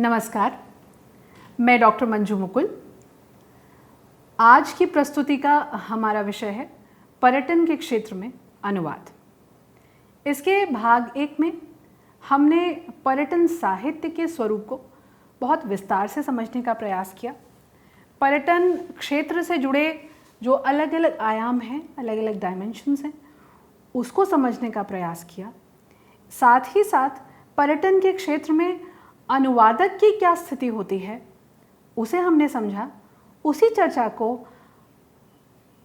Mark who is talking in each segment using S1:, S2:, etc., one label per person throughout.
S1: नमस्कार, मैं डॉक्टर मंजू मुकुल। आज की प्रस्तुति का हमारा विषय है पर्यटन के क्षेत्र में अनुवाद। इसके भाग 1 में हमने पर्यटन साहित्य के स्वरूप को बहुत विस्तार से समझने का प्रयास किया। पर्यटन क्षेत्र से जुड़े जो अलग अलग आयाम हैं, अलग अलग डायमेंशंस हैं, उसको समझने का प्रयास किया। साथ ही साथ पर्यटन के क्षेत्र में अनुवादक की क्या स्थिति होती है, उसे हमने समझा। उसी चर्चा को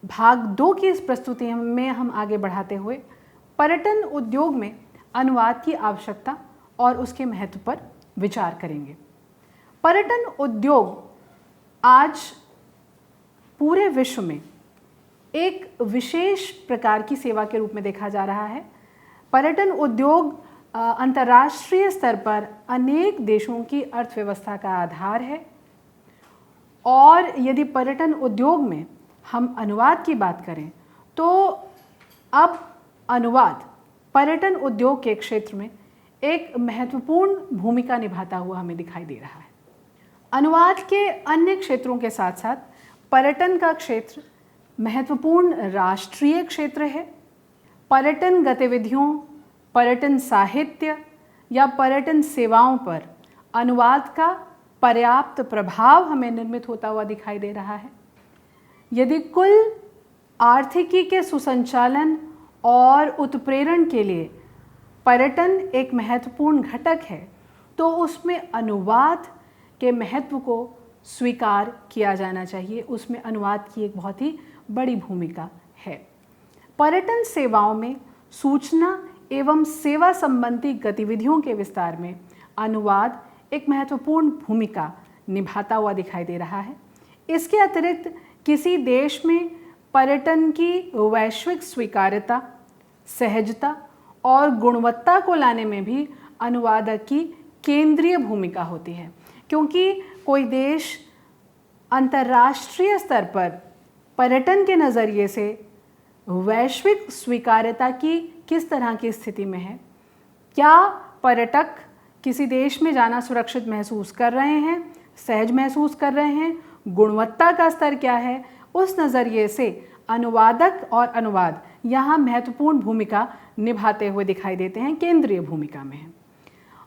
S1: भाग 2 की इस प्रस्तुति में हम आगे बढ़ाते हुए पर्यटन उद्योग में अनुवाद की आवश्यकता और उसके महत्व पर विचार करेंगे। पर्यटन उद्योग आज पूरे विश्व में एक विशेष प्रकार की सेवा के रूप में देखा जा रहा है। पर्यटन उद्योग अंतर्राष्ट्रीय स्तर पर अनेक देशों की अर्थव्यवस्था का आधार है और यदि पर्यटन उद्योग में हम अनुवाद की बात करें तो अब अनुवाद पर्यटन उद्योग के क्षेत्र में एक महत्वपूर्ण भूमिका निभाता हुआ हमें दिखाई दे रहा है। अनुवाद के अन्य क्षेत्रों के साथ साथ पर्यटन का क्षेत्र महत्वपूर्ण राष्ट्रीय क्षेत्र है। पर्यटन गतिविधियों, पर्यटन साहित्य या पर्यटन सेवाओं पर अनुवाद का पर्याप्त प्रभाव हमें निर्मित होता हुआ दिखाई दे रहा है। यदि कुल आर्थिकी के सुसंचालन और उत्प्रेरण के लिए पर्यटन एक महत्वपूर्ण घटक है तो उसमें अनुवाद के महत्व को स्वीकार किया जाना चाहिए। उसमें अनुवाद की एक बहुत ही बड़ी भूमिका है। पर्यटन सेवाओं में सूचना एवं सेवा संबंधी गतिविधियों के विस्तार में अनुवाद एक महत्वपूर्ण भूमिका निभाता हुआ दिखाई दे रहा है। इसके अतिरिक्त किसी देश में पर्यटन की वैश्विक स्वीकार्यता, सहजता और गुणवत्ता को लाने में भी अनुवादक की केंद्रीय भूमिका होती है, क्योंकि कोई देश अंतर्राष्ट्रीय स्तर पर पर्यटन के नज़रिए से वैश्विक स्वीकार्यता की किस तरह की स्थिति में है, क्या पर्यटक किसी देश में जाना सुरक्षित महसूस कर रहे हैं, सहज महसूस कर रहे हैं, गुणवत्ता का स्तर क्या है, उस नज़रिए से अनुवादक और अनुवाद यहाँ महत्वपूर्ण भूमिका निभाते हुए दिखाई देते हैं, केंद्रीय भूमिका में है।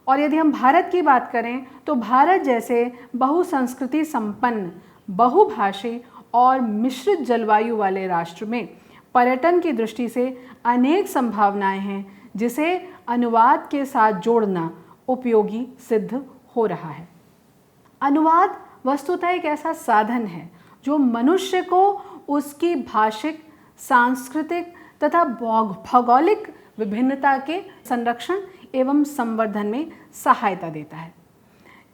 S1: और यदि हम भारत की बात करें तो भारत जैसे बहुसंस्कृति संपन्न, बहुभाषी और मिश्रित जलवायु वाले राष्ट्र में पर्यटन की दृष्टि से अनेक संभावनाएं हैं, जिसे अनुवाद के साथ जोड़ना उपयोगी सिद्ध हो रहा है। अनुवाद वस्तुतः एक ऐसा साधन है जो मनुष्य को उसकी भाषिक, सांस्कृतिक तथा भौगोलिक विभिन्नता के संरक्षण एवं संवर्धन में सहायता देता है।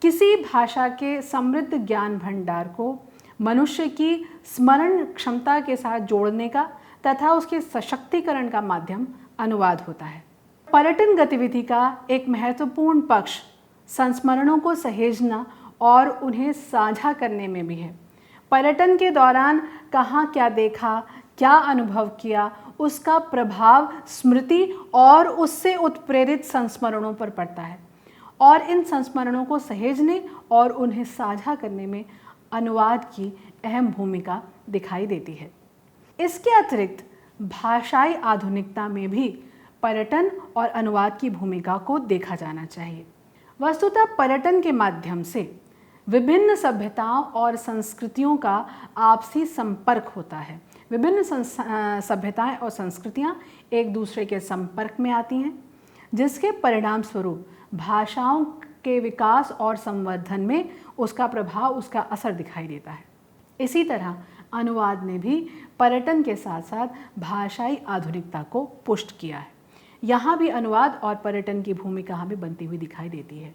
S1: किसी भाषा के समृद्ध ज्ञान भंडार को मनुष्य की स्मरण क्षमता के साथ जोड़ने का तथा उसके सशक्तिकरण का माध्यम अनुवाद होता है। पर्यटन गतिविधि का एक महत्वपूर्ण पक्ष संस्मरणों को सहेजना और उन्हें साझा करने में भी है। पर्यटन के दौरान कहाँ क्या देखा, क्या अनुभव किया, उसका प्रभाव स्मृति और उससे उत्प्रेरित संस्मरणों पर पड़ता है और इन संस्मरणों को सहेजने और उन्हें साझा करने में अनुवाद की अहम भूमिका दिखाई देती है। इसके अतिरिक्त भाषाई आधुनिकता में भी पर्यटन और अनुवाद की भूमिका को देखा जाना चाहिए। वस्तुतः पर्यटन के माध्यम से विभिन्न सभ्यताओं और संस्कृतियों का आपसी संपर्क होता है। विभिन्न सभ्यताएं और संस्कृतियां एक दूसरे के संपर्क में आती हैं, जिसके परिणाम स्वरूप भाषाओं के विकास और संवर्धन में उसका प्रभाव, उसका असर दिखाई देता है। इसी तरह अनुवाद ने भी पर्यटन के साथ साथ भाषाई आधुनिकता को पुष्ट किया है। यहाँ भी अनुवाद और पर्यटन की भूमिका हमें बनती हुई दिखाई देती है।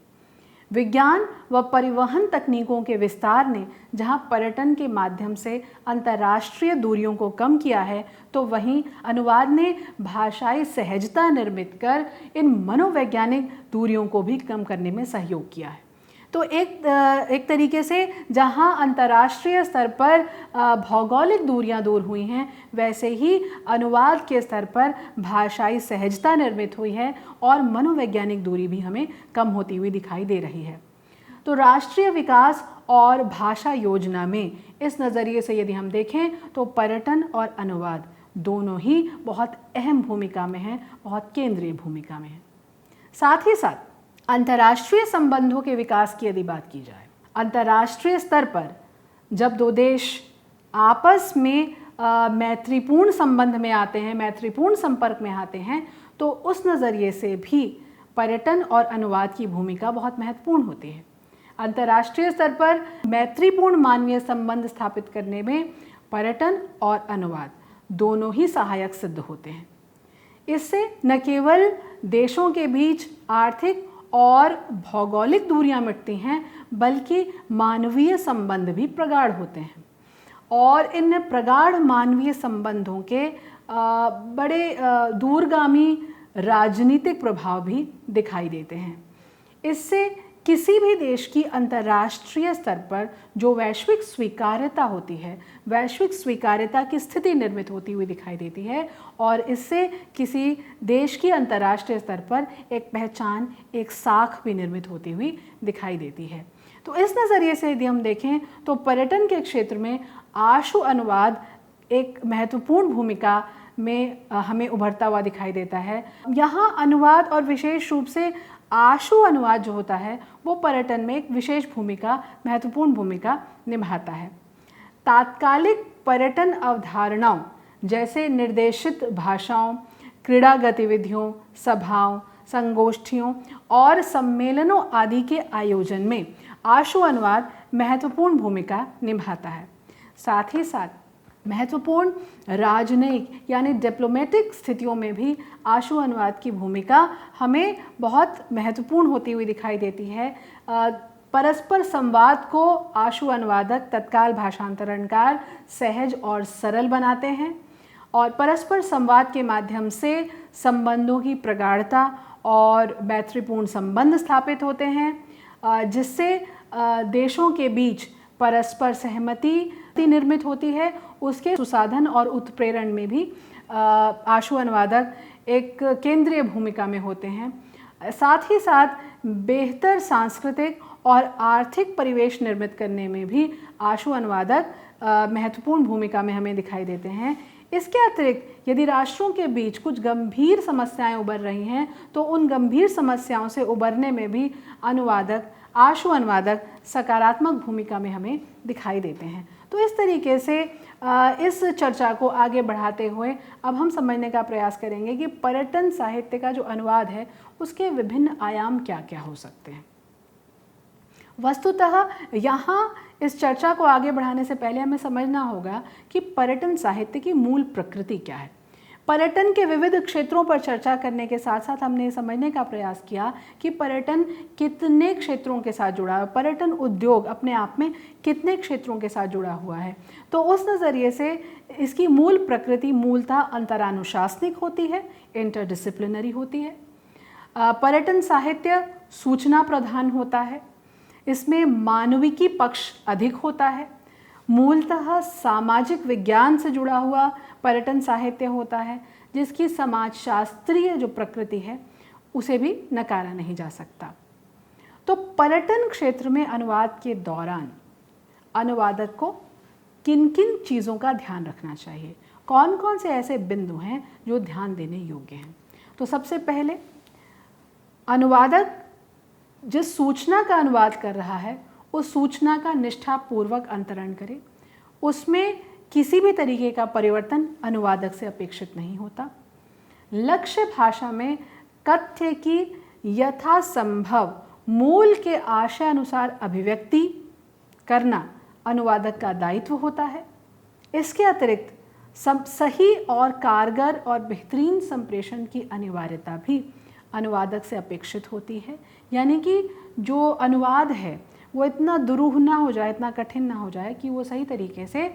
S1: विज्ञान व परिवहन तकनीकों के विस्तार ने जहाँ पर्यटन के माध्यम से अंतर्राष्ट्रीय दूरियों को कम किया है, तो वहीं अनुवाद ने भाषाई सहजता निर्मित कर इन मनोवैज्ञानिक दूरियों को भी कम करने में सहयोग किया है। तो एक तरीके से जहाँ अंतर्राष्ट्रीय स्तर पर भौगोलिक दूरियां दूर हुई हैं, वैसे ही अनुवाद के स्तर पर भाषाई सहजता निर्मित हुई है और मनोवैज्ञानिक दूरी भी हमें कम होती हुई दिखाई दे रही है। तो राष्ट्रीय विकास और भाषा योजना में इस नज़रिए से यदि हम देखें तो पर्यटन और अनुवाद दोनों ही बहुत अहम भूमिका में हैं, बहुत केंद्रीय भूमिका में हैं। साथ ही साथ अंतर्राष्ट्रीय संबंधों के विकास की यदि बात की जाए, अंतर्राष्ट्रीय स्तर पर जब दो देश आपस में मैत्रीपूर्ण संबंध में आते हैं, मैत्रीपूर्ण संपर्क में आते हैं, तो उस नज़रिए से भी पर्यटन और अनुवाद की भूमिका बहुत महत्वपूर्ण होती है। अंतर्राष्ट्रीय स्तर पर मैत्रीपूर्ण मानवीय संबंध स्थापित करने में पर्यटन और अनुवाद दोनों ही सहायक सिद्ध होते हैं। इससे न केवल देशों के बीच आर्थिक और भौगोलिक दूरियां मिटती हैं, बल्कि मानवीय संबंध भी प्रगाढ़ होते हैं और इन प्रगाढ़ मानवीय संबंधों के बड़े दूरगामी राजनीतिक प्रभाव भी दिखाई देते हैं। इससे किसी भी देश की अंतर्राष्ट्रीय स्तर पर जो वैश्विक स्वीकार्यता होती है, वैश्विक स्वीकार्यता की स्थिति निर्मित होती हुई दिखाई देती है और इससे किसी देश की अंतर्राष्ट्रीय स्तर पर एक पहचान, एक साख भी निर्मित होती हुई दिखाई देती है। तो इस नज़रिए से यदि हम देखें तो पर्यटन के क्षेत्र में आशु अनुवाद एक महत्वपूर्ण भूमिका में हमें उभरता हुआ दिखाई देता है। यहाँ अनुवाद और विशेष रूप से आशु अनुवाद जो होता है वो पर्यटन में एक विशेष भूमिका, महत्वपूर्ण भूमिका निभाता है। तात्कालिक पर्यटन अवधारणाओं जैसे निर्देशित भाषाओं, क्रीड़ा गतिविधियों, सभाओं, संगोष्ठियों और सम्मेलनों आदि के आयोजन में आशु अनुवाद महत्वपूर्ण भूमिका निभाता है। साथ ही साथ महत्वपूर्ण राजनयिक यानी डिप्लोमेटिक स्थितियों में भी आशु अनुवाद की भूमिका हमें बहुत महत्वपूर्ण होती हुई दिखाई देती है। परस्पर संवाद को आशु अनुवादक तत्काल भाषांतरणकार सहज और सरल बनाते हैं और परस्पर संवाद के माध्यम से संबंधों की प्रगाढ़ता और मैत्रीपूर्ण संबंध स्थापित होते हैं, जिससे देशों के बीच परस्पर सहमति निर्मित होती है। उसके सुसाधन और उत्प्रेरण में भी आशु अनुवादक एक केंद्रीय भूमिका में होते हैं। साथ ही साथ बेहतर सांस्कृतिक और आर्थिक परिवेश निर्मित करने में भी आशु अनुवादक महत्वपूर्ण भूमिका में हमें दिखाई देते हैं। इसके अतिरिक्त यदि राष्ट्रों के बीच कुछ गंभीर समस्याएं उभर रही हैं तो उन गंभीर समस्याओं से उबरने में भी आशु अनुवादक सकारात्मक भूमिका में हमें दिखाई देते हैं। तो इस तरीके से इस चर्चा को आगे बढ़ाते हुए अब हम समझने का प्रयास करेंगे कि पर्यटन साहित्य का जो अनुवाद है उसके विभिन्न आयाम क्या क्या हो सकते हैं। वस्तुतः यहाँ इस चर्चा को आगे बढ़ाने से पहले हमें समझना होगा कि पर्यटन साहित्य की मूल प्रकृति क्या है। पर्यटन के विविध क्षेत्रों पर चर्चा करने के साथ साथ हमने समझने का प्रयास किया कि पर्यटन कितने क्षेत्रों के साथ जुड़ा है, पर्यटन उद्योग अपने आप में कितने क्षेत्रों के साथ जुड़ा हुआ है। तो उस नज़रिए से इसकी मूल प्रकृति मूलतः अंतरानुशासनिक होती है, इंटरडिसिप्लिनरी होती है। पर्यटन साहित्य सूचना प्रधान होता है, इसमें मानविकी पक्ष अधिक होता है, मूलतः सामाजिक विज्ञान से जुड़ा हुआ पर्यटन साहित्य होता है, जिसकी समाजशास्त्रीय जो प्रकृति है उसे भी नकारा नहीं जा सकता। तो पर्यटन क्षेत्र में अनुवाद के दौरान अनुवादक को किन किन चीज़ों का ध्यान रखना चाहिए, कौन कौन से ऐसे बिंदु हैं जो ध्यान देने योग्य हैं। तो सबसे पहले अनुवादक जिस सूचना का अनुवाद कर रहा है उस सूचना का निष्ठापूर्वक अंतरण करे, उसमें किसी भी तरीके का परिवर्तन अनुवादक से अपेक्षित नहीं होता। लक्ष्य भाषा में कथ्य की यथासंभव मूल के आशय अनुसार अभिव्यक्ति करना अनुवादक का दायित्व होता है। इसके अतिरिक्त सही और कारगर और बेहतरीन संप्रेषण की अनिवार्यता भी अनुवादक से अपेक्षित होती है। यानी कि जो अनुवाद है वो इतना दुरूह ना हो जाए, इतना कठिन ना हो जाए कि वो सही तरीके से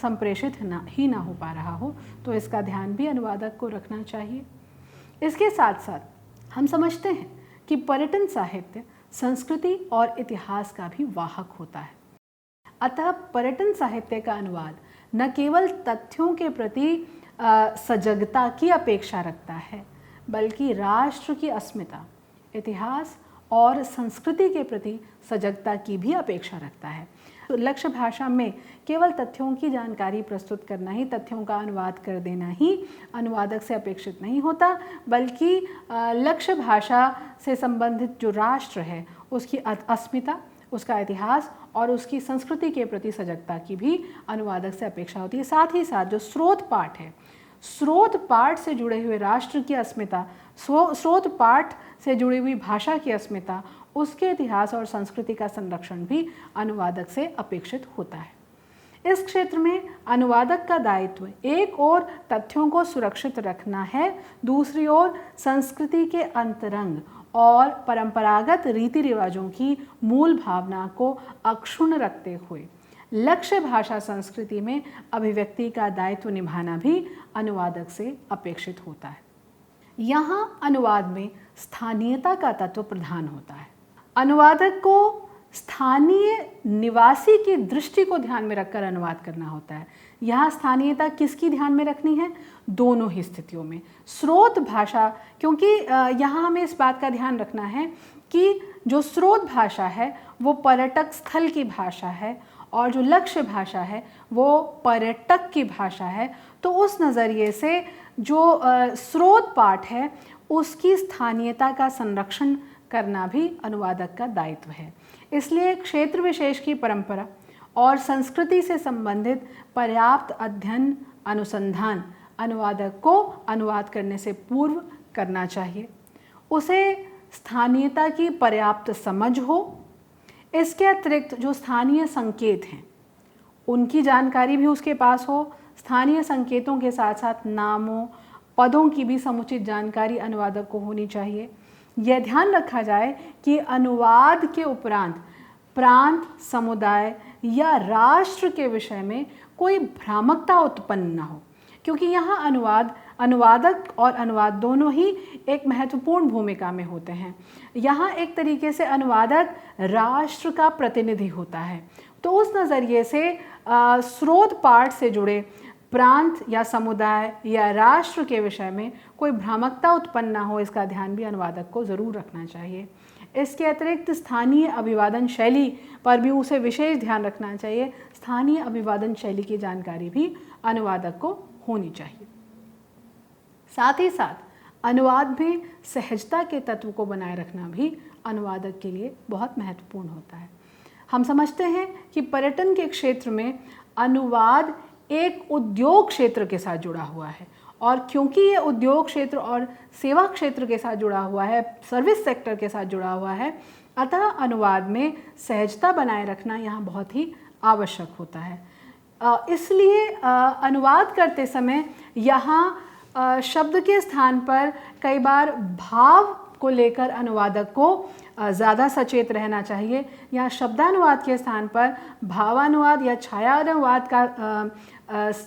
S1: संप्रेषित ना हो पा रहा हो। तो इसका ध्यान भी अनुवादक को रखना चाहिए। इसके साथ साथ हम समझते हैं कि पर्यटन साहित्य संस्कृति और इतिहास का भी वाहक होता है। अतः पर्यटन साहित्य का अनुवाद न केवल तथ्यों के प्रति सजगता की अपेक्षा रखता है, बल्कि राष्ट्र की अस्मिता, इतिहास और संस्कृति के प्रति सजगता की भी अपेक्षा रखता है। तो लक्ष्य भाषा में केवल तथ्यों की जानकारी प्रस्तुत करना ही, तथ्यों का अनुवाद कर देना ही अनुवादक से अपेक्षित नहीं होता, बल्कि लक्ष्य भाषा से संबंधित जो राष्ट्र है उसकी अस्मिता, उसका इतिहास और उसकी संस्कृति के प्रति सजगता की भी अनुवादक से अपेक्षा होती है। साथ ही साथ जो स्रोत पाठ है, स्रोत पाठ से जुड़े हुए राष्ट्र की अस्मिता, स्रोत पाठ से जुड़ी हुई भाषा की अस्मिता, उसके इतिहास और संस्कृति का संरक्षण भी अनुवादक से अपेक्षित होता है। इस क्षेत्र में अनुवादक का दायित्व एक ओर तथ्यों को सुरक्षित रखना है, दूसरी ओर संस्कृति के अंतरंग और परंपरागत रीति रिवाजों की मूल भावना को अक्षुण्ण रखते हुए लक्ष्य भाषा संस्कृति में अभिव्यक्ति का दायित्व निभाना भी अनुवादक से अपेक्षित होता है। यहाँ अनुवाद में स्थानीयता का तत्व प्रधान होता है। अनुवादक को स्थानीय निवासी की दृष्टि को ध्यान में रखकर अनुवाद करना होता है। यहाँ स्थानीयता किसकी ध्यान में रखनी है? दोनों ही स्थितियों में। स्रोत भाषा, क्योंकि यहाँ हमें इस बात का ध्यान रखना है कि जो स्रोत भाषा है वो पर्यटक स्थल की भाषा है और जो लक्ष्य भाषा है वो पर्यटक की भाषा है। तो उस नज़रिए से जो स्रोत पाठ है उसकी स्थानीयता का संरक्षण करना भी अनुवादक का दायित्व है। इसलिए क्षेत्र विशेष की परंपरा और संस्कृति से संबंधित पर्याप्त अध्ययन अनुसंधान अनुवादक को अनुवाद करने से पूर्व करना चाहिए। उसे स्थानीयता की पर्याप्त समझ हो। इसके अतिरिक्त जो स्थानीय संकेत हैं उनकी जानकारी भी उसके पास हो। स्थानीय संकेतों के साथ साथ नामों, पदों की भी समुचित जानकारी अनुवादक को होनी चाहिए। यह ध्यान रखा जाए कि अनुवाद के उपरांत प्रांत, समुदाय या राष्ट्र के विषय में कोई भ्रामकता उत्पन्न न हो, क्योंकि यहाँ अनुवादक और अनुवाद दोनों ही एक महत्वपूर्ण भूमिका में होते हैं। यहाँ एक तरीके से अनुवादक राष्ट्र का प्रतिनिधि होता है। तो उस नज़रिए से स्रोत पाठ से जुड़े प्रांत या समुदाय या राष्ट्र के विषय में कोई भ्रामकता उत्पन्न ना हो, इसका ध्यान भी अनुवादक को ज़रूर रखना चाहिए। इसके अतिरिक्त स्थानीय अभिवादन शैली पर भी उसे विशेष ध्यान रखना चाहिए। स्थानीय अभिवादन शैली की जानकारी भी अनुवादक को होनी चाहिए। साथ ही साथ अनुवाद में सहजता के तत्व को बनाए रखना भी अनुवादक के लिए बहुत महत्वपूर्ण होता है। हम समझते हैं कि पर्यटन के क्षेत्र में अनुवाद एक उद्योग क्षेत्र के साथ जुड़ा हुआ है, और क्योंकि ये उद्योग क्षेत्र और सेवा क्षेत्र के साथ जुड़ा हुआ है, सर्विस सेक्टर के साथ जुड़ा हुआ है, अतः अनुवाद में सहजता बनाए रखना यहाँ बहुत ही आवश्यक होता है। इसलिए अनुवाद करते समय यहाँ शब्द के स्थान पर कई बार भाव को लेकर अनुवादक को ज़्यादा सचेत रहना चाहिए। यहाँ शब्दानुवाद के स्थान पर भावानुवाद या छायानुवाद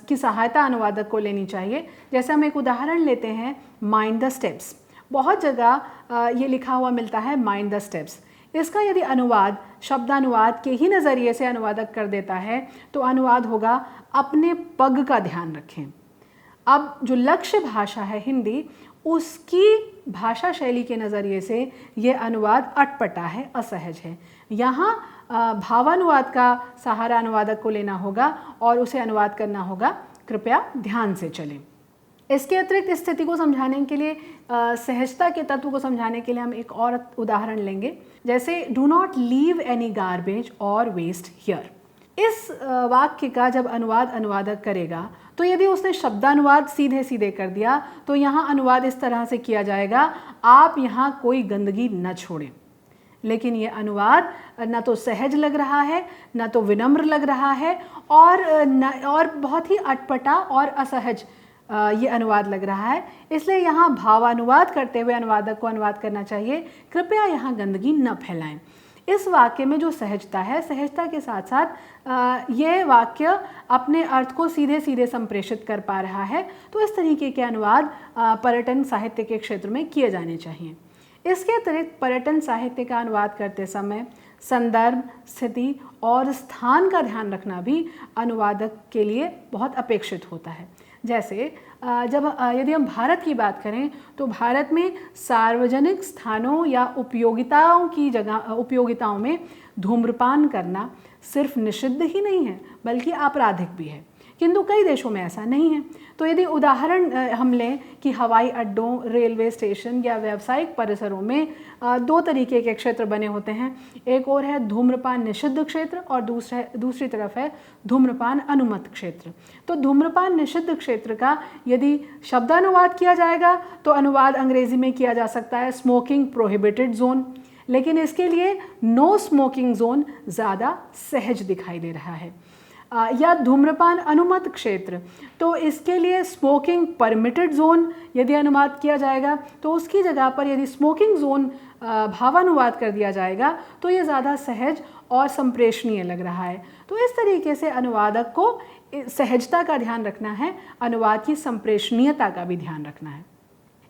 S1: की सहायता अनुवादक को लेनी चाहिए। जैसे हम एक उदाहरण लेते हैं, माइंड द स्टेप्स। बहुत जगह ये लिखा हुआ मिलता है माइंड द स्टेप्स। इसका यदि अनुवाद शब्दानुवाद के ही नज़रिए से अनुवादक कर देता है तो अनुवाद होगा अपने पग का ध्यान रखें। अब जो लक्ष्य भाषा है हिंदी, उसकी भाषा शैली के नज़रिए से ये अनुवाद अटपटा है, असहज है। यहाँ भावानुवाद का सहारा अनुवादक को लेना होगा और उसे अनुवाद करना होगा। कृपया ध्यान से चलें। इसके अतिरिक्त स्थिति को समझाने के लिए, सहजता के तत्व को समझाने के लिए हम एक और उदाहरण लेंगे। जैसे do not leave any garbage और वेस्ट हियर। इस वाक्य का जब अनुवादक करेगा तो यदि उसने शब्दानुवाद सीधे सीधे कर दिया तो यहाँ अनुवाद इस तरह से किया जाएगा, आप यहाँ कोई गंदगी न छोड़ें। लेकिन ये अनुवाद न तो सहज लग रहा है, न तो विनम्र लग रहा है, और बहुत ही अटपटा और असहज ये अनुवाद लग रहा है। इसलिए यहाँ भावानुवाद करते हुए अनुवादक को अनुवाद करना चाहिए, कृपया यहाँ गंदगी न फैलाएं। इस वाक्य में जो सहजता है, सहजता के साथ साथ ये वाक्य अपने अर्थ को सीधे सीधे संप्रेषित कर पा रहा है। तो इस तरीके के अनुवाद पर्यटन साहित्य के क्षेत्र में किए जाने चाहिए। इसके अतिरिक्त पर्यटन साहित्य का अनुवाद करते समय संदर्भ, स्थिति और स्थान का ध्यान रखना भी अनुवादक के लिए बहुत अपेक्षित होता है। जैसे यदि हम भारत की बात करें तो भारत में सार्वजनिक स्थानों या उपयोगिताओं में धूम्रपान करना सिर्फ निषिद्ध ही नहीं है बल्कि आपराधिक भी है, किंतु कई देशों में ऐसा नहीं है। तो यदि उदाहरण हम लें कि हवाई अड्डों, रेलवे स्टेशन या व्यावसायिक परिसरों में दो तरीके के क्षेत्र बने होते हैं। एक और है धूम्रपान निषिद्ध क्षेत्र और दूसरी तरफ है धूम्रपान अनुमत क्षेत्र। तो धूम्रपान निषिद्ध क्षेत्र का यदि शब्दानुवाद किया जाएगा तो अनुवाद अंग्रेजी में किया जा सकता है स्मोकिंग प्रोहिबिटेड जोन, लेकिन इसके लिए नो स्मोकिंग जोन ज़्यादा सहज दिखाई दे रहा है। या धूम्रपान अनुमत क्षेत्र, तो इसके लिए स्मोकिंग परमिटेड जोन यदि अनुवाद किया जाएगा तो उसकी जगह पर यदि स्मोकिंग जोन भावानुवाद कर दिया जाएगा तो ये ज़्यादा सहज और संप्रेषणीय लग रहा है। तो इस तरीके से अनुवादक को सहजता का ध्यान रखना है, अनुवाद की संप्रेषणीयता का भी ध्यान रखना है।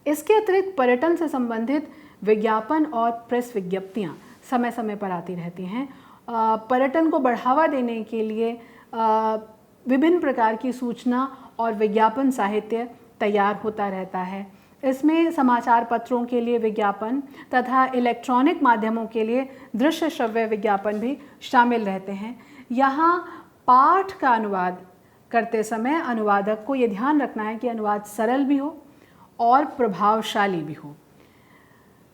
S1: इसके अतिरिक्त पर्यटन से संबंधित विज्ञापन और प्रेस विज्ञप्तियाँ समय समय पर आती रहती हैं। पर्यटन को बढ़ावा देने के लिए विभिन्न प्रकार की सूचना और विज्ञापन साहित्य तैयार होता रहता है। इसमें समाचार पत्रों के लिए विज्ञापन तथा इलेक्ट्रॉनिक माध्यमों के लिए दृश्य श्रव्य विज्ञापन भी शामिल रहते हैं। यहाँ पाठ का अनुवाद करते समय अनुवादक को ये ध्यान रखना है कि अनुवाद सरल भी हो और प्रभावशाली भी हो।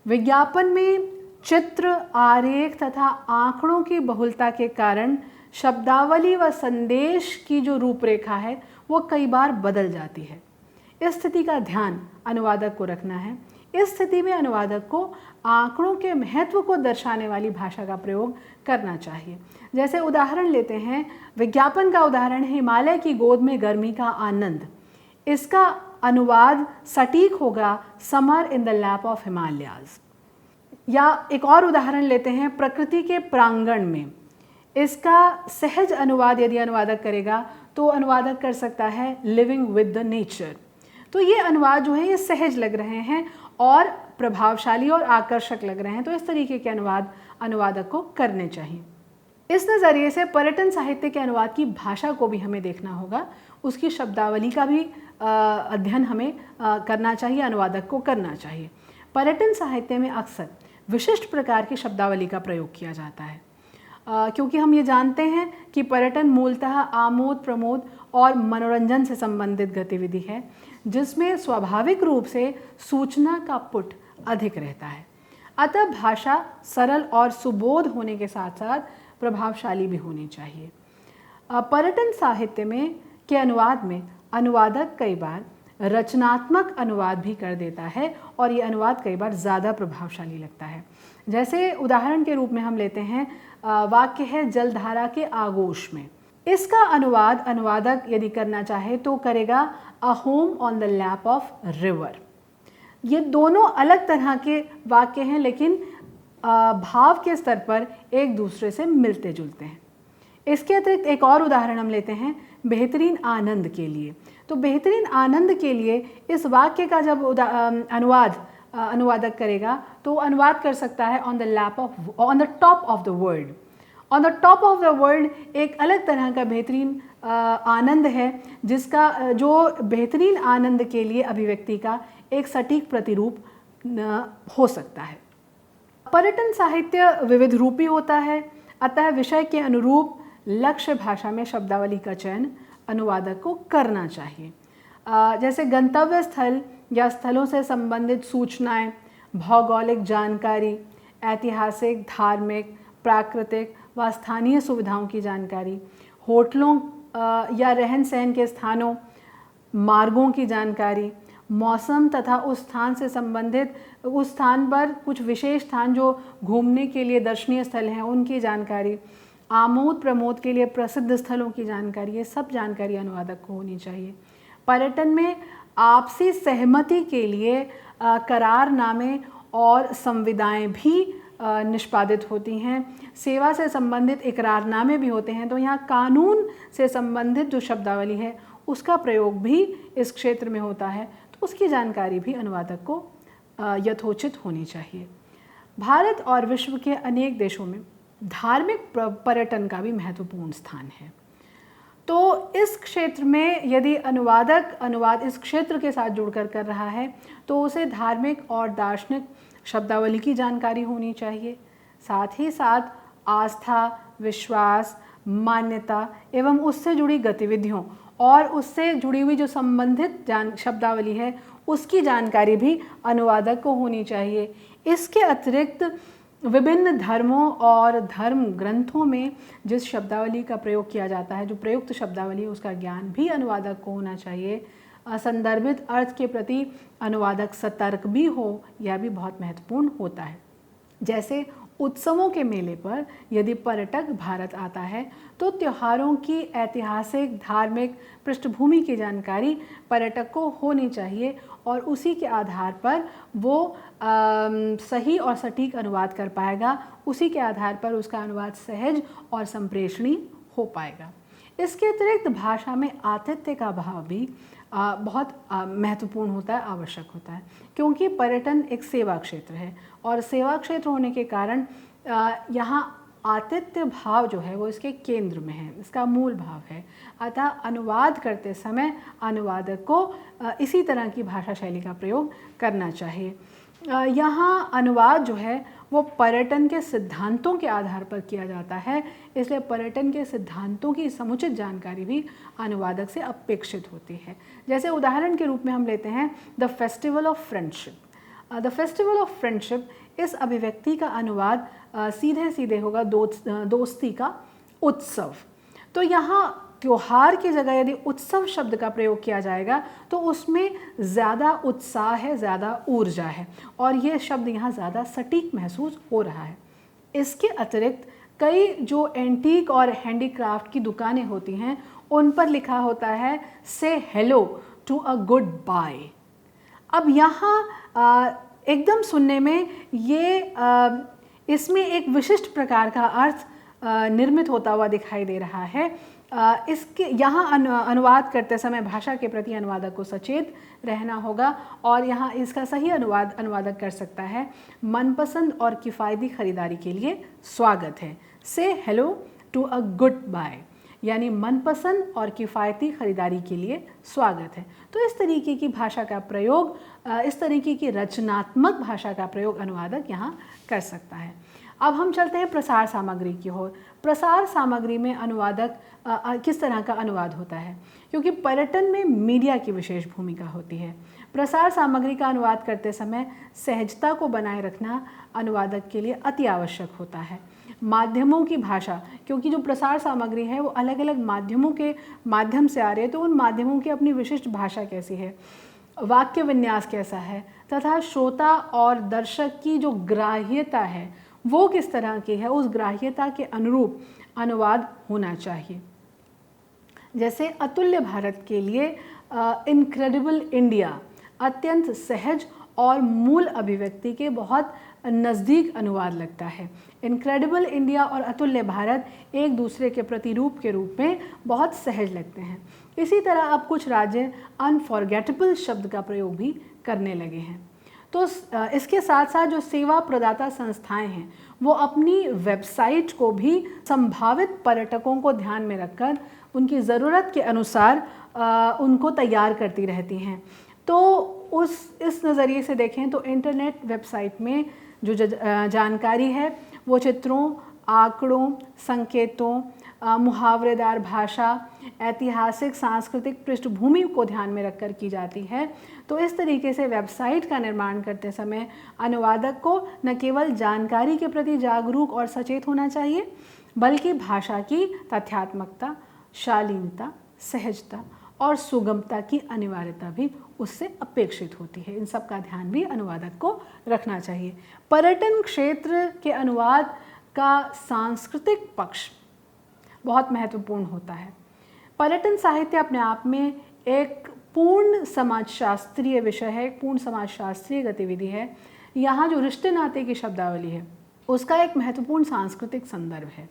S1: विज्ञापन में चित्र, आरेख तथा आंकड़ों की बहुलता के कारण शब्दावली व संदेश की जो रूपरेखा है वो कई बार बदल जाती है। इस स्थिति का ध्यान अनुवादक को रखना है। इस स्थिति में अनुवादक को आंकड़ों के महत्व को दर्शाने वाली भाषा का प्रयोग करना चाहिए। जैसे उदाहरण लेते हैं, विज्ञापन का उदाहरण है हिमालय की गोद में गर्मी का आनंद। इसका अनुवाद सटीक होगा summer in the lap of Himalayas. या एक और उदाहरण लेते हैं, प्रकृति के प्रांगण में। इसका सहज अनुवाद यदि अनुवादक करेगा तो अनुवादक कर सकता है लिविंग विद द नेचर। तो ये अनुवाद जो है ये सहज लग रहे हैं और प्रभावशाली और आकर्षक लग रहे हैं। तो इस तरीके के अनुवाद अनुवादक को करने चाहिए। इस नज़रिए से पर्यटन साहित्य के अनुवाद की भाषा को भी हमें देखना होगा, उसकी शब्दावली का भी अध्ययन हमें करना चाहिए, अनुवादक को करना चाहिए। पर्यटन साहित्य में अक्सर विशिष्ट प्रकार की शब्दावली का प्रयोग किया जाता है, क्योंकि हम ये जानते हैं कि पर्यटन मूलतः आमोद प्रमोद और मनोरंजन से संबंधित गतिविधि है, जिसमें स्वाभाविक रूप से सूचना का पुट अधिक रहता है। अतः भाषा सरल और सुबोध होने के साथ साथ प्रभावशाली भी होनी चाहिए। पर्यटन साहित्य में के अनुवाद में अनुवादक कई बार रचनात्मक अनुवाद भी कर देता है और ये अनुवाद कई बार ज़्यादा प्रभावशाली लगता है। जैसे उदाहरण के रूप में हम लेते हैं, वाक्य है जलधारा के आगोश में। इसका अनुवाद अनुवादक यदि करना चाहे तो करेगा a home on the lap of river. ये दोनों अलग तरह के वाक्य हैं, लेकिन भाव के स्तर पर एक दूसरे से मिलते जुलते हैं। इसके अतिरिक्त एक और उदाहरण हम लेते हैं, बेहतरीन आनंद के लिए। तो बेहतरीन आनंद के लिए इस वाक्य का जब अनुवादक करेगा तो अनुवाद कर सकता है on the top of the world. On the top of the world एक अलग तरह का बेहतरीन आनंद है, जिसका जो बेहतरीन आनंद के लिए अभिव्यक्ति का एक सटीक प्रतिरूप हो सकता है। पर्यटन साहित्य विविध रूपी होता है, अतः विषय के अनुरूप लक्ष्य भाषा में शब्दावली का चयन अनुवादक को करना चाहिए। जैसे गंतव्य स्थल या स्थलों से संबंधित सूचनाएं, भौगोलिक जानकारी, ऐतिहासिक, धार्मिक, प्राकृतिक व स्थानीय सुविधाओं की जानकारी, होटलों या रहन सहन के स्थानों, मार्गों की जानकारी, मौसम तथा उस स्थान से संबंधित, उस स्थान पर कुछ विशेष स्थान जो घूमने के लिए दर्शनीय स्थल हैं उनकी जानकारी, आमोद प्रमोद के लिए प्रसिद्ध स्थलों की जानकारी, ये सब जानकारी अनुवादक को होनी चाहिए। पर्यटन में आपसी सहमति के लिए करारनामे और संविदाएं भी निष्पादित होती हैं। सेवा से संबंधित इकरारनामे भी होते हैं। तो यहाँ कानून से संबंधित जो शब्दावली है उसका प्रयोग भी इस क्षेत्र में होता है, तो उसकी जानकारी भी अनुवादक को यथोचित होनी चाहिए। भारत और विश्व के अनेक देशों में धार्मिक पर्यटन का भी महत्वपूर्ण स्थान है। तो इस क्षेत्र में यदि अनुवादक अनुवाद इस क्षेत्र के साथ जुड़कर कर रहा है तो उसे धार्मिक और दार्शनिक शब्दावली की जानकारी होनी चाहिए। साथ ही साथ आस्था, विश्वास, मान्यता एवं उससे जुड़ी गतिविधियों और उससे जुड़ी हुई जो संबंधित शब्दावली है उसकी जानकारी भी अनुवादक को होनी चाहिए। इसके अतिरिक्त विभिन्न धर्मों और धर्म ग्रंथों में जिस शब्दावली का प्रयोग किया जाता है, जो प्रयुक्त शब्दावली है, उसका ज्ञान भी अनुवादक को होना चाहिए। संदर्भित अर्थ के प्रति अनुवादक सतर्क भी हो, यह भी बहुत महत्वपूर्ण होता है। जैसे उत्सवों के मेले पर यदि पर्यटक भारत आता है तो त्योहारों की ऐतिहासिक धार्मिक पृष्ठभूमि की जानकारी पर्यटक को होनी चाहिए और उसी के आधार पर वो सही और सटीक अनुवाद कर पाएगा, उसी के आधार पर उसका अनुवाद सहज और संप्रेषणीय हो पाएगा। इसके अतिरिक्त भाषा में आतिथ्य का भाव भी बहुत महत्वपूर्ण होता है, आवश्यक होता है, क्योंकि पर्यटन एक सेवा क्षेत्र है और सेवा क्षेत्र होने के कारण यहाँ आतिथ्य भाव जो है वो इसके केंद्र में है, इसका मूल भाव है। अतः अनुवाद करते समय अनुवादक को इसी तरह की भाषा शैली का प्रयोग करना चाहिए। यहाँ अनुवाद जो है वो पर्यटन के सिद्धांतों के आधार पर किया जाता है, इसलिए पर्यटन के सिद्धांतों की समुचित जानकारी भी अनुवादक से अपेक्षित होती है। जैसे उदाहरण के रूप में हम लेते हैं the festival of friendship. The festival of friendship, इस अभिव्यक्ति का अनुवाद सीधे सीधे होगा दोस्ती का उत्सव। तो यहाँ त्योहार की जगह यदि उत्सव शब्द का प्रयोग किया जाएगा तो उसमें ज़्यादा उत्साह है, ज़्यादा ऊर्जा है और ये शब्द यहाँ ज़्यादा सटीक महसूस हो रहा है। इसके अतिरिक्त कई जो एंटीक और हैंडीक्राफ्ट की दुकानें होती हैं उन पर लिखा होता है से hello to a goodbye. अब यहाँ एकदम सुनने में ये इसमें एक विशिष्ट प्रकार का अर्थ निर्मित होता हुआ दिखाई दे रहा है। इसके यहाँ अनुवाद करते समय भाषा के प्रति अनुवादक को सचेत रहना होगा और यहाँ इसका सही अनुवाद अनुवादक कर सकता है मनपसंद और किफ़ायती खरीदारी के लिए स्वागत है। से hello to a goodbye, यानी मनपसंद और किफ़ायती खरीदारी के लिए स्वागत है। तो इस तरीके की भाषा का प्रयोग, इस तरीके की रचनात्मक भाषा का प्रयोग अनुवादक यहाँ कर सकता है। अब हम चलते हैं प्रसार सामग्री की ओर। प्रसार सामग्री में अनुवादक किस तरह का अनुवाद होता है, क्योंकि पर्यटन में मीडिया की विशेष भूमिका होती है। प्रसार सामग्री का अनुवाद करते समय सहजता को बनाए रखना अनुवादक के लिए अति आवश्यक होता है। माध्यमों की भाषा, क्योंकि जो प्रसार सामग्री है वो अलग अलग माध्यमों के माध्यम से आ रही है, तो उन माध्यमों की अपनी विशिष्ट भाषा कैसी है, वाक्य विन्यास कैसा है, तथा श्रोता और दर्शक की जो ग्राह्यता है वो किस तरह की है, उस ग्राह्यता के अनुरूप अनुवाद होना चाहिए। जैसे अतुल्य भारत के लिए इनक्रेडिबल इंडिया अत्यंत सहज और मूल अभिव्यक्ति के बहुत नज़दीक अनुवाद लगता है। इनक्रेडिबल इंडिया और अतुल्य भारत एक दूसरे के प्रतिरूप के रूप में बहुत सहज लगते हैं। इसी तरह अब कुछ राज्य अनफॉरगेटेबल शब्द का प्रयोग भी करने लगे हैं। तो इसके साथ साथ जो सेवा प्रदाता संस्थाएं हैं वो अपनी वेबसाइट को भी संभावित पर्यटकों को ध्यान में रखकर उनकी ज़रूरत के अनुसार उनको तैयार करती रहती हैं। तो इस नज़रिए से देखें तो इंटरनेट वेबसाइट में जो जानकारी है वो चित्रों, आंकड़ों, संकेतों, मुहावरेदार भाषा, ऐतिहासिक सांस्कृतिक पृष्ठभूमि को ध्यान में रखकर की जाती है। तो इस तरीके से वेबसाइट का निर्माण करते समय अनुवादक को न केवल जानकारी के प्रति जागरूक और सचेत होना चाहिए, बल्कि भाषा की तथ्यात्मकता, शालीनता, सहजता और सुगमता की अनिवार्यता भी उससे अपेक्षित होती है। इन सब का ध्यान भी अनुवादक को रखना चाहिए। पर्यटन क्षेत्र के अनुवाद का सांस्कृतिक पक्ष बहुत महत्वपूर्ण होता है। पर्यटन साहित्य अपने आप में एक पूर्ण समाजशास्त्रीय विषय है, एक पूर्ण समाजशास्त्रीय गतिविधि है। यहाँ जो रिश्ते नाते की शब्दावली है उसका एक महत्वपूर्ण सांस्कृतिक संदर्भ है,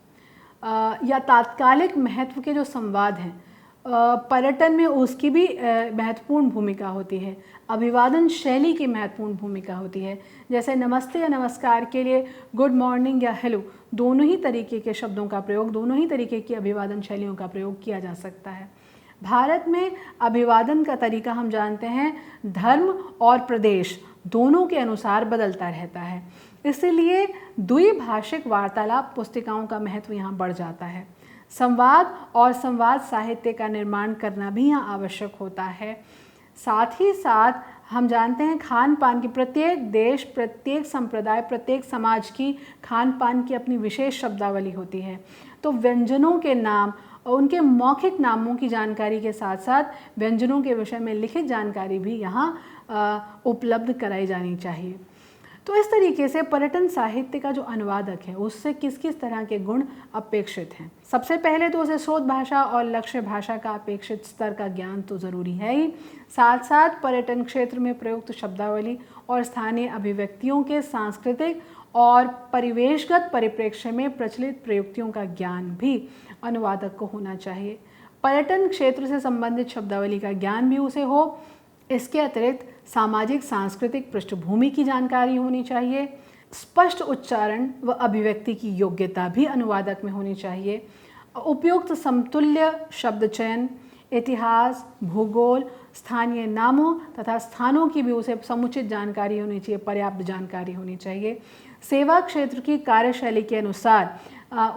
S1: या तात्कालिक महत्व के जो संवाद हैं पर्यटन में उसकी भी महत्वपूर्ण भूमिका होती है। अभिवादन शैली की महत्वपूर्ण भूमिका होती है। जैसे नमस्ते या नमस्कार के लिए गुड मॉर्निंग या हेलो दोनों ही तरीके के शब्दों का प्रयोग, दोनों ही तरीके की अभिवादन शैलियों का प्रयोग किया जा सकता है। भारत में अभिवादन का तरीका हम जानते हैं धर्म और प्रदेश दोनों के अनुसार बदलता रहता है, इसलिए द्विभाषिक वार्तालाप पुस्तिकाओं का महत्व यहाँ बढ़ जाता है। संवाद और संवाद साहित्य का निर्माण करना भी यहाँ आवश्यक होता है। साथ ही साथ हम जानते हैं खान पान की, प्रत्येक देश, प्रत्येक संप्रदाय, प्रत्येक समाज की खान पान की अपनी विशेष शब्दावली होती है। तो व्यंजनों के नाम और उनके मौखिक नामों की जानकारी के साथ साथ व्यंजनों के विषय में लिखित जानकारी भी यहाँ उपलब्ध कराई जानी चाहिए। तो इस तरीके से पर्यटन साहित्य का जो अनुवादक है उससे किस किस तरह के गुण अपेक्षित हैं। सबसे पहले तो उसे स्रोत भाषा और लक्ष्य भाषा का अपेक्षित स्तर का ज्ञान तो ज़रूरी है ही, साथ साथ पर्यटन क्षेत्र में प्रयुक्त शब्दावली और स्थानीय अभिव्यक्तियों के सांस्कृतिक और परिवेशगत परिप्रेक्ष्य में प्रचलित प्रयुक्तियों का ज्ञान भी अनुवादक को होना चाहिए। पर्यटन क्षेत्र से संबंधित शब्दावली का ज्ञान भी उसे हो। इसके अतिरिक्त सामाजिक सांस्कृतिक पृष्ठभूमि की जानकारी होनी चाहिए। स्पष्ट उच्चारण व अभिव्यक्ति की योग्यता भी अनुवादक में होनी चाहिए। उपयुक्त समतुल्य शब्द चयन, इतिहास, भूगोल, स्थानीय नामों तथा स्थानों की भी उसे समुचित जानकारी होनी चाहिए, पर्याप्त जानकारी होनी चाहिए। सेवा क्षेत्र की कार्यशैली के अनुसार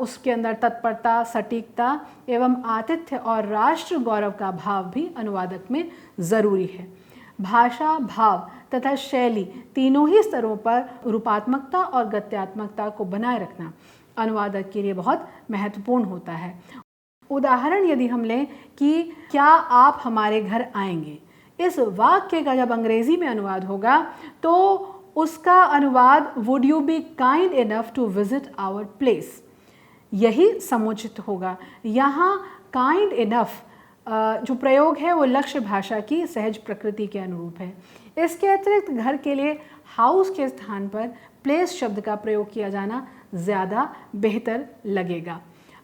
S1: उसके अंदर तत्परता, सटीकता एवं आतिथ्य और राष्ट्र गौरव का भाव भी अनुवादक में ज़रूरी है। भाषा, भाव तथा शैली तीनों ही स्तरों पर रूपात्मकता और गत्यात्मकता को बनाए रखना अनुवादक के लिए बहुत महत्वपूर्ण होता है। उदाहरण यदि हम लें कि क्या आप हमारे घर आएंगे, इस वाक्य का जब अंग्रेजी में अनुवाद होगा तो उसका अनुवाद would you be kind enough to visit our place, यही समुचित होगा। यहाँ काइंड इनफ जो प्रयोग है वो लक्ष्य भाषा की सहज प्रकृति के अनुरूप है। इसके अतिरिक्त घर के लिए हाउस के स्थान पर प्लेस शब्द का प्रयोग किया जाना ज़्यादा बेहतर लगेगा।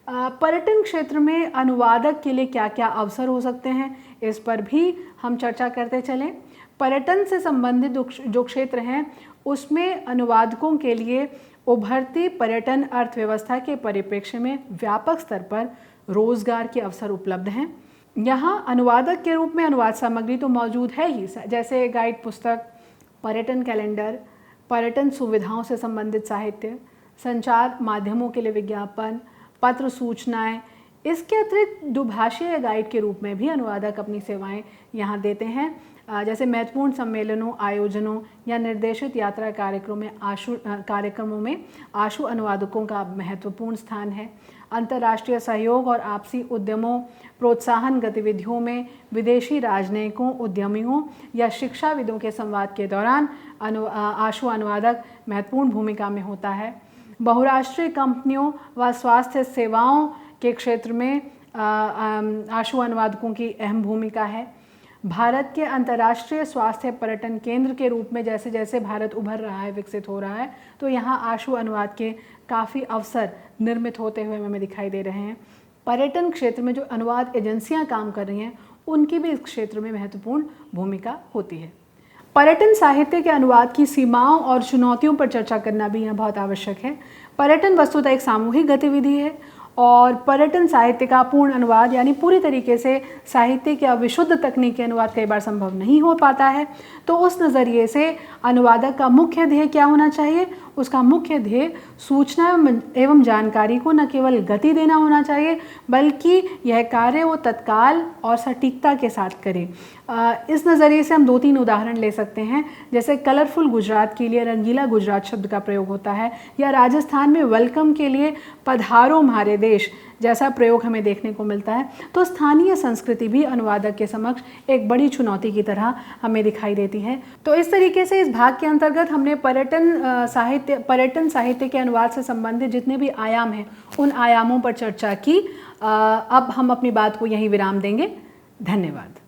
S1: पर्यटन क्षेत्र में अनुवादक के लिए क्या क्या अवसर हो सकते हैं, इस पर भी हम चर्चा करते चलें। पर्यटन से संबंधित जो क्षेत्र हैं उसमें अनुवादकों के लिए उभरती पर्यटन अर्थव्यवस्था के परिप्रेक्ष्य में व्यापक स्तर पर रोजगार के अवसर उपलब्ध हैं। यहाँ अनुवादक के रूप में अनुवाद सामग्री तो मौजूद है ही, जैसे गाइड पुस्तक, पर्यटन कैलेंडर, पर्यटन सुविधाओं से संबंधित साहित्य, संचार माध्यमों के लिए विज्ञापन, पत्र सूचनाएं। इसके अतिरिक्त दुभाषीय गाइड के रूप में भी अनुवादक अपनी सेवाएं यहाँ देते हैं, जैसे महत्वपूर्ण सम्मेलनों, आयोजनों या निर्देशित यात्रा कार्यक्रमों में आशु अनुवादकों का महत्वपूर्ण स्थान है। अंतर्राष्ट्रीय सहयोग और आपसी उद्यमों, प्रोत्साहन गतिविधियों में विदेशी राजनयिकों, उद्यमियों या शिक्षाविदों के संवाद के दौरान आशु अनुवादक महत्वपूर्ण भूमिका में होता है। बहुराष्ट्रीय कंपनियों व स्वास्थ्य सेवाओं के क्षेत्र में आशु अनुवादकों की अहम भूमिका है। भारत के अंतर्राष्ट्रीय स्वास्थ्य पर्यटन केंद्र के रूप में जैसे जैसे भारत उभर रहा है, विकसित हो रहा है, तो यहाँ आशु अनुवाद के काफ़ी अवसर निर्मित होते हुए हमें दिखाई दे रहे हैं। पर्यटन क्षेत्र में जो अनुवाद एजेंसियाँ काम कर रही हैं उनकी भी इस क्षेत्र में महत्वपूर्ण भूमिका होती है। पर्यटन साहित्य के अनुवाद की सीमाओं और चुनौतियों पर चर्चा करना भी यहाँ बहुत आवश्यक है। पर्यटन वस्तुतः एक सामूहिक गतिविधि है और पर्यटन साहित्य का पूर्ण अनुवाद यानी पूरी तरीके से साहित्य के विशुद्ध तकनीकी अनुवाद कई बार संभव नहीं हो पाता है। तो उस नज़रिए से अनुवादक का मुख्य ध्येय क्या होना चाहिए? उसका मुख्य ध्येय सूचना एवं जानकारी को न केवल गति देना होना चाहिए बल्कि यह कार्य वो तत्काल और सटीकता के साथ करे। इस नज़रिए से हम 2-3 उदाहरण ले सकते हैं, जैसे कलरफुल गुजरात के लिए रंगीला गुजरात शब्द का प्रयोग होता है, या राजस्थान में वेलकम के लिए पधारो हमारे देश जैसा प्रयोग हमें देखने को मिलता है। तो स्थानीय संस्कृति भी अनुवादक के समक्ष एक बड़ी चुनौती की तरह हमें दिखाई देती है। तो इस तरीके से इस भाग के अंतर्गत हमने पर्यटन साहित्य के अनुवाद से संबंधित जितने भी आयाम हैं उन आयामों पर चर्चा की। अब हम अपनी बात को यहीं विराम देंगे। धन्यवाद।